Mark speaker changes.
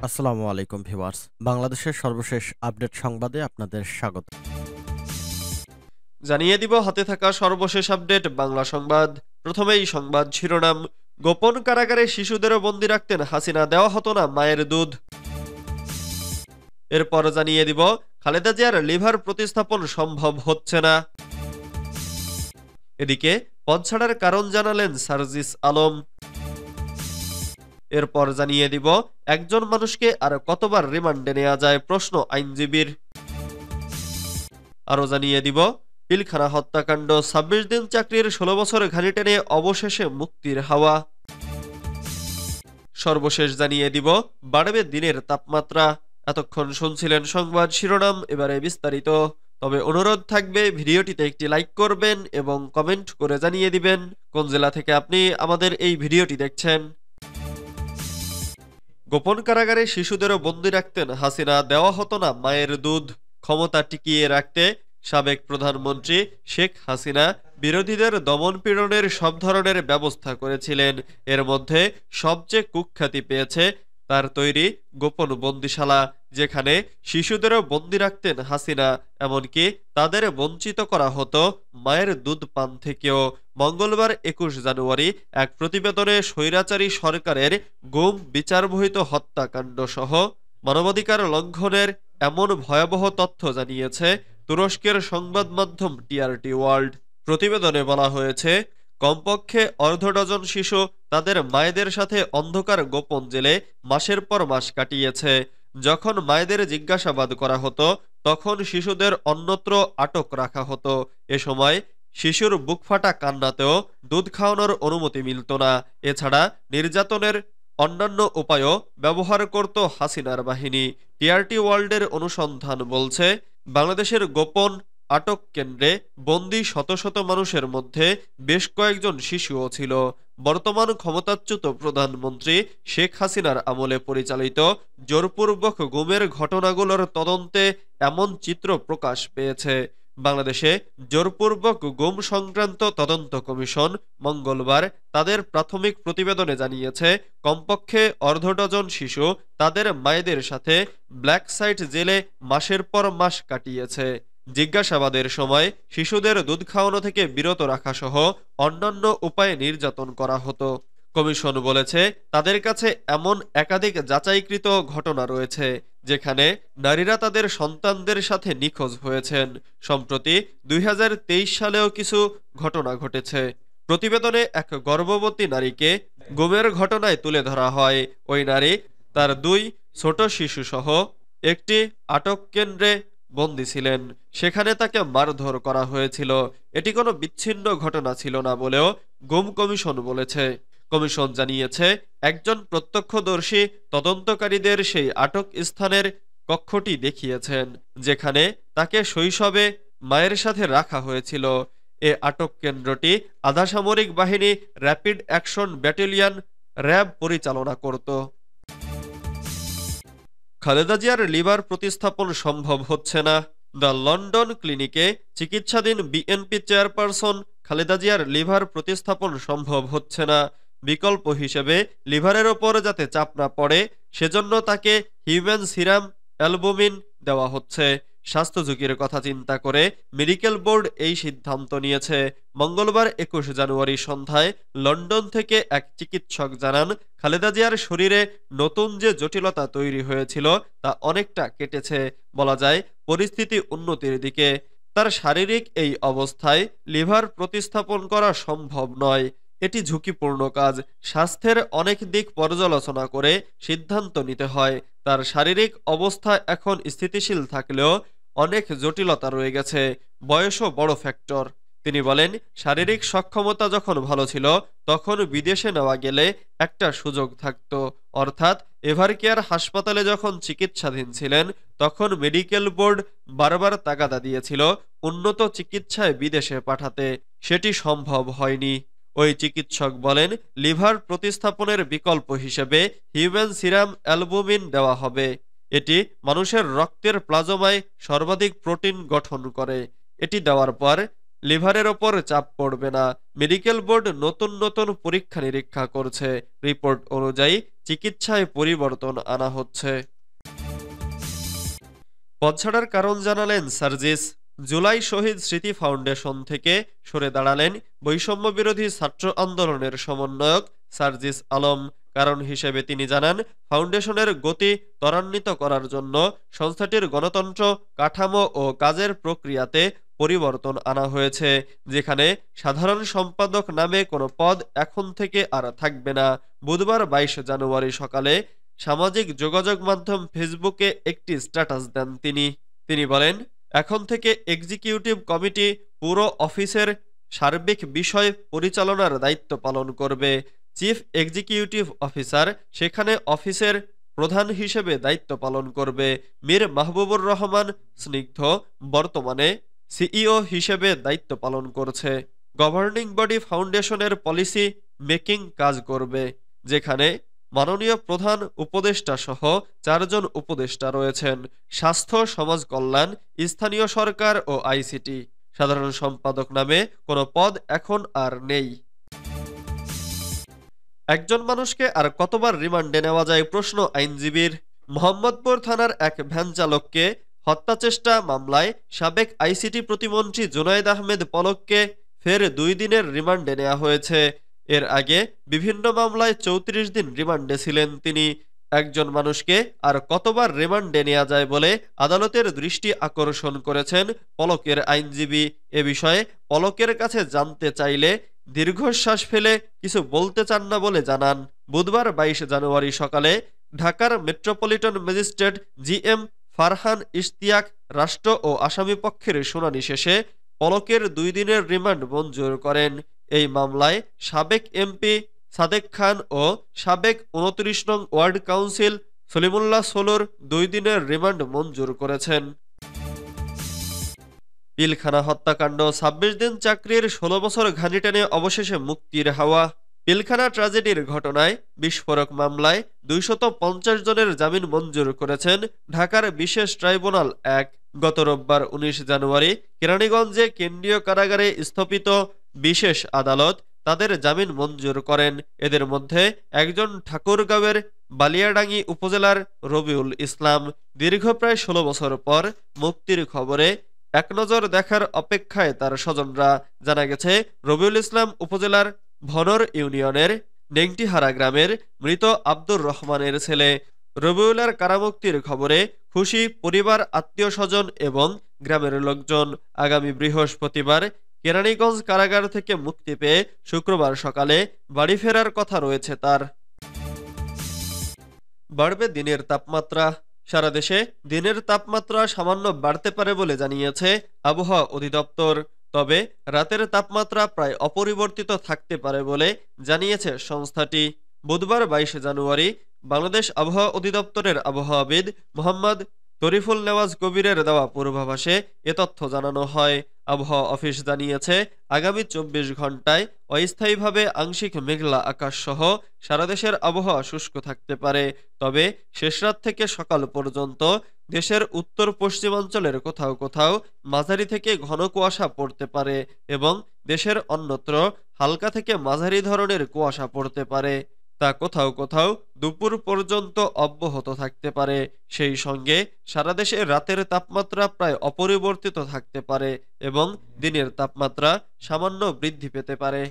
Speaker 1: আসসালামু আলাইকুম ভিউয়ার্স। বাংলাদেশের সর্বশেষ আপডেট সংবাদে আপনাদের স্বাগত।
Speaker 2: জানিয়ে দিব হাতে থাকা সর্বশেষ আপডেট বাংলা সংবাদ। প্রথমেই সংবাদ শিরোনাম। গোপন কারাগারে শিশুদেরও বন্দী রাখতেন হাসিনা, দেওয়া হতো না মায়ের দুধ। এরপর জানিয়ে দিব খালেদা জিয়ার লিভার প্রতিস্থাপন সম্ভব হচ্ছে না। এদিকে পদ ছাড়ার কারণ জানালেন সার্জিস আলম। এরপর জানিয়ে দিব একজন মানুষকে আর কতবার রিমান্ডে নেওয়া যায়, প্রশ্ন আইনজীবীর। আরো জানিয়ে দিব পিলখানা হত্যাকাণ্ড, ২৬ দিন চাকরির ১৬ বছর ঘানি টেনে অবশেষে মুক্তির হাওয়া। সর্বশেষ জানিয়ে দিব বাড়বে দিনের তাপমাত্রা। এতক্ষণ শুনছিলেন সংবাদ শিরোনাম, এবারে বিস্তারিত। তবে অনুরোধ থাকবে ভিডিওটিতে একটি লাইক করবেন এবং কমেন্ট করে জানিয়ে দিবেন কোন জেলা থেকে আপনি আমাদের এই ভিডিওটি দেখছেন। গোপন কারাগারে শিশুদেরও বন্দী রাখতেন হাসিনা, দেওয়া হতো না মায়ের দুধ। ক্ষমতা টিকিয়ে রাখতে সাবেক প্রধানমন্ত্রী শেখ হাসিনা বিরোধীদের দমন পীড়নের সব ধরনের ব্যবস্থা করেছিলেন। এর মধ্যে সবচেয়ে কুখ্যাতি পেয়েছে তার তৈরি গোপন বন্দিশালা, যেখানে শিশুদেরও বন্দী রাখতেন হাসিনা, এমনকি তাদের বঞ্চিত করা হতো মায়ের দুধ পান থেকেও। মঙ্গলবার ২১ জানুয়ারি এক প্রতিবেদনে স্বৈরাচারী সরকারের গুম, বিচারবহিত হত্যাকাণ্ড সহ মানবাধিকার লঙ্ঘনের এমন ভয়াবহ তথ্য জানিয়েছে তুরস্কের সংবাদ মাধ্যম টিআরটি ওয়ার্ল্ড। প্রতিবেদনে বলা হয়েছে কমপক্ষে অর্ধ ডজন শিশু তাদের মায়েদের সাথে অন্ধকার গোপন জেলে মাসের পর মাস কাটিয়েছে। যখন মায়েদের জিজ্ঞাসাবাদ করা হতো তখন শিশুদের অন্যত্র আটক রাখা হতো। এ সময় শিশুর বুকফাটা কান্নাতেও দুধ খাওয়ানোর অনুমতি মিলত না। এছাড়া নির্যাতনের অন্যান্য উপায়ও ব্যবহার করত হাসিনার বাহিনী। টিআরটি ওয়ার্ল্ডের অনুসন্ধান বলছে বাংলাদেশের গোপন আটক কেন্দ্রে বন্দী শত শত মানুষের মধ্যে বেশ কয়েকজন শিশুও ছিল। বর্তমান ক্ষমতাচ্যুত প্রধানমন্ত্রী শেখ হাসিনার আমলে পরিচালিত জোরপূর্বক গুমের ঘটনাগুলোর তদন্তে এমন চিত্র প্রকাশ পেয়েছে। বাংলাদেশে জোরপূর্বক গুম সংক্রান্ত তদন্ত কমিশন মঙ্গলবার তাদের প্রাথমিক প্রতিবেদনে জানিয়েছে কমপক্ষে অর্ধ ডজন শিশু তাদের মায়েদের সাথে ব্ল্যাক সাইট জেলে মাসের পর মাস কাটিয়েছে। জিজ্ঞাসাবাদের সময় শিশুদের দুধ খাওয়ানো থেকে বিরত রাখা সহ অন্যান্য উপায়ে নির্যাতন করা হতো। কমিশন বলেছে তাদের কাছে এমন একাধিক যাচাইকৃত ঘটনা রয়েছে যেখানে নারীরা তাদের সন্তানদের সাথে নিখোঁজ হয়েছেন। সম্প্রতি ২০২৩ সালেও কিছু ঘটনা ঘটেছে। প্রতিবেদনে এক গর্ভবতী নারীকে গুমের ঘটনায় তুলে ধরা হয়। ওই নারী তার ২ ছোট শিশু সহ একটি আটক কেন্দ্রে বন্দী ছিলেন। সেখানে তাকে মারধর করা হয়েছিল। এটি কোনো বিচ্ছিন্ন ঘটনা ছিল না বলেও গুম কমিশন বলেছে। কমিশন জানিয়েছে একজন প্রত্যক্ষদর্শী তদন্তকারীদের সেই আটক স্থানের কক্ষটি দেখিয়েছেন যেখানে তাকে শৈশবে মায়ের সাথে রাখা হয়েছিল। এ আটক কেন্দ্রটি আধাসামরিক বাহিনী র্যাপিড অ্যাকশন ব্যাটালিয়ন র্যাব পরিচালনা করত। খালেদা জিয়ার লিভার প্রতিস্থাপন সম্ভব হচ্ছে না। দ্য লন্ডন ক্লিনিকে চিকিৎসাধীন বিএনপি চেয়ারপারসন খালেদা জিয়ার লিভার প্রতিস্থাপন সম্ভব হচ্ছে না। বিকল্প হিসেবে লিভারের ওপর যাতে চাপ না পড়ে সেজন্য তাকে হিউম্যান সিরাম অ্যালবুমিন দেওয়া হচ্ছে। স্বাস্থ্য ঝুঁকির কথা চিন্তা করে মেডিকেল বোর্ড এই সিদ্ধান্ত নিয়েছে। মঙ্গলবার ২১ জানুয়ারি সন্ধ্যায় লন্ডন থেকে এক চিকিৎসক জানান খালেদা জিয়ার শরীরে নতুন যে জটিলতা তৈরি হয়েছিল তা অনেকটা কেটেছে। বলা যায় পরিস্থিতি উন্নতির দিকে। তার শারীরিক এই অবস্থায় লিভার প্রতিস্থাপন করা সম্ভব নয়। এটি ঝুঁকিপূর্ণ কাজ। স্বাস্থ্যের অনেক দিক পর্যালোচনা করে সিদ্ধান্ত নিতে হয়। তার শারীরিক অবস্থা এখন স্থিতিশীল থাকলেও অনেক জটিলতা রয়ে গেছে। বয়সও বড় ফ্যাক্টর। তিনি বলেন শারীরিক সক্ষমতা যখন ভালো ছিল তখন বিদেশে নেওয়া গেলে একটা সুযোগ থাকত। অর্থাৎ এভারকেয়ার হাসপাতালে যখন চিকিৎসাধীন ছিলেন তখন মেডিকেল বোর্ড বারবার তাগাদা দিয়েছিল উন্নত চিকিৎসায় বিদেশে পাঠাতে। সেটি সম্ভব হয়নি। ওই চিকিৎসক বলেন লিভার প্রতিস্থাপনের বিকল্প হিসেবে হিউম্যান সিরাম অ্যালবুমিন দেওয়া হবে। এটি মানুষের রক্তের প্লাজমায় সর্বাধিক প্রোটিন গঠন করে। এটি দেওয়ার পর লিভারের ওপর চাপ পড়বে না। মেডিকেল বোর্ড নতুন নতুন পরীক্ষা নিরীক্ষা করছে। রিপোর্ট অনুযায়ী চিকিৎসায় পরিবর্তন আনা হচ্ছে। পদ ছাড়ার কারণ জানালেন সার্জিস। জুলাই শহীদ স্মৃতি ফাউন্ডেশন থেকে সরে দাঁড়ালেন বৈষম্য বিরোধী ছাত্র আন্দোলনের সমন্বয়ক সার্জিস আলম। কারণ হিসেবে তিনি জানান, ফাউন্ডেশনের গতি ত্বরান্বিত করার জন্য সংস্থাটির গণতন্ত্র, কাঠামো ও কাজের প্রক্রিয়াতে পরিবর্তন আনা হয়েছে, যেখানে সাধারণ সম্পাদক নামে কোনো পদ এখন থেকে আর থাকবে না। বুধবার ২২ জানুয়ারি সকালে সামাজিক যোগাযোগ মাধ্যম ফেসবুকে একটি স্ট্যাটাস দেন তিনি বলেন, এখন থেকে এক্সিকিউটিভ কমিটি পুরো অফিসের সার্বিক বিষয় পরিচালনার দায়িত্ব পালন করবে। চিফ এক্সিকিউটিভ অফিসার সেখানে অফিসের প্রধান হিসেবে দায়িত্ব পালন করবে। মীর মাহবুবুর রহমান স্নিগ্ধ বর্তমানে সিইও হিসেবে দায়িত্ব পালন করছে। গভর্নিং বডি ফাউন্ডেশনের পলিসি মেকিং কাজ করবে, যেখানে মাননীয় প্রধান উপদেষ্টা সহ ৪ জন উপদেষ্টা রয়েছেন। স্বাস্থ্য, সমাজ কল্যাণ, স্থানীয় সরকার ও আইসিটি। সাধারণ সম্পাদক নামে কোনো পদ এখন আর নেই। একজন মানুষকে আর কতবার রিমান্ডে নেওয়া যায় প্রশ্ন আইনজীবীর। মোহাম্মদপুর থানার এক ভ্যান চালককে হত্যাচেষ্টা মামলায় সাবেক আইসিটি প্রতিমন্ত্রী জুনায়েদ আহমেদ পলককে ফের ২ দিনের রিমান্ডে নেওয়া হয়েছে। এর আগে বিভিন্ন মামলায় ৩৪ দিন রিমান্ডে ছিলেন তিনি। একজন মানুষকে আর কতবার রিমান্ডে নেওয়া যায় বলে আদালতের দৃষ্টি আকর্ষণ করেছেন পলকের আইনজীবী। এ বিষয়ে পলকের কাছে জানতে চাইলে দীর্ঘশ্বাস ফেলে কিছু বলতে চান না বলে জানান। বুধবার ২২ জানুয়ারি সকালে ঢাকার metropolitan magistrate GM Farhan Ishtiaq রাষ্ট্র ও আসামি পক্ষের শুনানি শেষে পলকের ২ দিনের রিমান্ড মঞ্জুর করেন। এই মামলায় সাবেক এমপি সাদেক খান ও সাবেক ২৯ নং ওয়ার্ড কাউন্সিল সলিমুল্লাহ সোলুর ২ দিনের রিমান্ড মঞ্জুর করেছেন। পিলখানা হত্যাকাণ্ড, ২৬ দিন চাকরির ১৬ বছর ঘানি টেনে অবশেষে মুক্তির হাওয়া। পিলখানা ট্র্যাজেডির ঘটনায় বিস্ফোরক মামলায় ২৫০ জনের জামিন মঞ্জুর করেছেন ঢাকার বিশেষ ট্রাইব্যুনাল ১। গত রোববার ১৯ জানুয়ারি কেরানীগঞ্জে কেন্দ্রীয় কারাগারে স্থাপিত বিশেষ আদালত তাদের জামিন মঞ্জুর করেন। এদের মধ্যে একজন ঠাকুরগাঁওয়ের বালিয়াডাঙ্গি উপজেলার রবিউল ইসলাম। দীর্ঘ প্রায় ১৬ বছর পর মুক্তির খবরে এক নজর দেখার অপেক্ষায় তার স্বজনরা। জানা গেছে, রবিউল ইসলাম উপজেলার ভনর ইউনিয়নের নেংটিহারা গ্রামের মৃত আব্দুর রহমানের ছেলে। রবিউলের কারামুক্তির খবরে খুশি পরিবার, আত্মীয় স্বজন এবং গ্রামের লোকজন। আগামী বৃহস্পতিবার কেরানীগঞ্জ কারাগার থেকে মুক্তি পেয়ে শুক্রবার সকালে বাড়ি ফেরার কথা রয়েছে তার। বাড়বে দিনের তাপমাত্রা। সারা দেশে দিনের তাপমাত্রা সামান্য বাড়তে পারে বলে জানিয়েছে আবহাওয়া অধিদপ্তর। তবে রাতের তাপমাত্রা প্রায় অপরিবর্তিত থাকতে পারে বলে জানিয়েছে সংস্থাটি। বুধবার ২২ জানুয়ারি বাংলাদেশ আবহাওয়া অধিদপ্তরের আবহাওয়াবিদ মোহাম্মদ তরিফুল নেওয়াজ কবিরের দেওয়া পূর্বাভাসে এ তথ্য জানানো হয়। আবহাওয়া অফিস জানিয়েছে, আগামী ২৪ ঘন্টায় অস্থায়ীভাবে আংশিক মেঘলা আকাশ সহ সারা দেশের আবহাওয়া শুষ্ক থাকতে পারে। তবে শেষরাত থেকে সকাল পর্যন্ত দেশের উত্তর পশ্চিমাঞ্চলের কোথাও কোথাও মাঝারি থেকে ঘন কুয়াশা পড়তে পারে এবং দেশের অন্যত্র হালকা থেকে মাঝারি ধরনের কুয়াশা পড়তে পারে। তা কোথাও কোথাও দুপুর পর্যন্ত অব্যাহত থাকতে পারে। সেই সঙ্গে সারা দেশে রাতের তাপমাত্রা প্রায় অপরিবর্তিত থাকতে পারে এবং দিনের তাপমাত্রা সামান্য বৃদ্ধি পেতে পারে।